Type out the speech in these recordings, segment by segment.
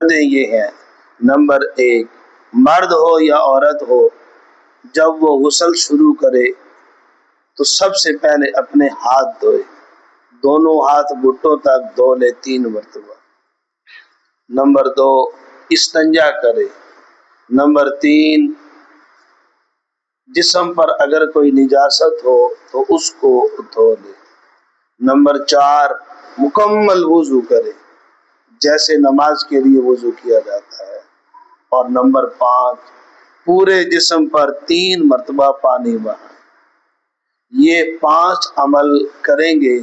یہ ہیں: نمبر 1، مرد ہو یا عورت ہو، جب وہ غسل شروع کرے تو سب سے پہلے اپنے ہاتھ دھوئے، دونوں ہاتھ گھٹنوں تک دھو لے 3 مرتبہ۔ نمبر 2، استنجا کرے۔ نمبر 3، جسم پر اگر کوئی نجاست ہو تو اس کو دھو لے۔ نمبر 4، مکمل وضو کرے، جیسے نماز کے لیے وضو کیا جاتا ہے۔ اور نمبر 5، پورے جسم پر 3 مرتبہ پانی بہائے۔ یہ 5 عمل کریں گے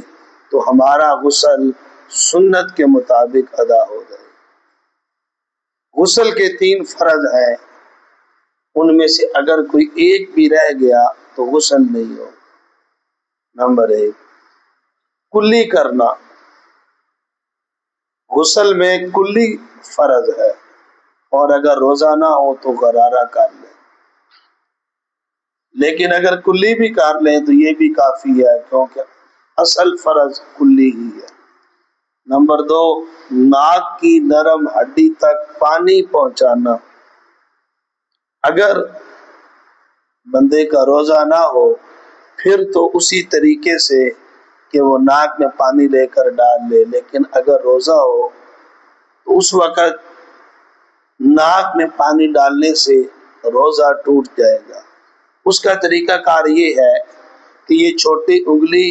تو ہمارا غسل سنت کے مطابق ادا ہو جائے۔ غسل کے 3 فرض ہیں، ان میں سے اگر کوئی ایک بھی رہ گیا تو غسل نہیں ہو۔ نمبر 1، کلی کرنا۔ غسل میں کلی فرض ہے، اور اگر روزہ نہ ہو تو غرارہ کر لیں، لیکن اگر کلی بھی کر لیں تو یہ بھی کافی ہے، کیونکہ اصل فرض کلی ہی ہے۔ نمبر 2، ناک کی نرم ہڈی تک پانی پہنچانا۔ اگر بندے کا روزہ نہ ہو پھر تو اسی طریقے سے کہ وہ ناک میں پانی لے کر ڈال لے، لیکن اگر روزہ ہو تو اس وقت ناک میں پانی ڈالنے سے روزہ ٹوٹ جائے گا۔ اس کا طریقہ کار یہ ہے کہ یہ چھوٹی انگلی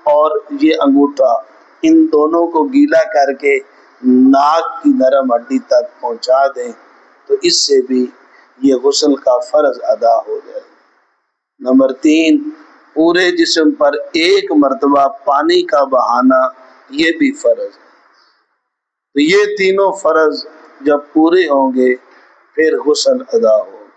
اور یہ انگوٹھا، ان دونوں کو گیلا کر کے ناک کی نرم ہڈی تک پہنچا دیں تو اس سے بھی یہ غسل کا فرض ادا ہو جائے۔ نمبر 3، پورے جسم پر 1 مرتبہ پانی کا بہانا، یہ بھی فرض ہے۔ تو یہ تینوں فرض جب پورے ہوں گے پھر غسل ادا ہوگا۔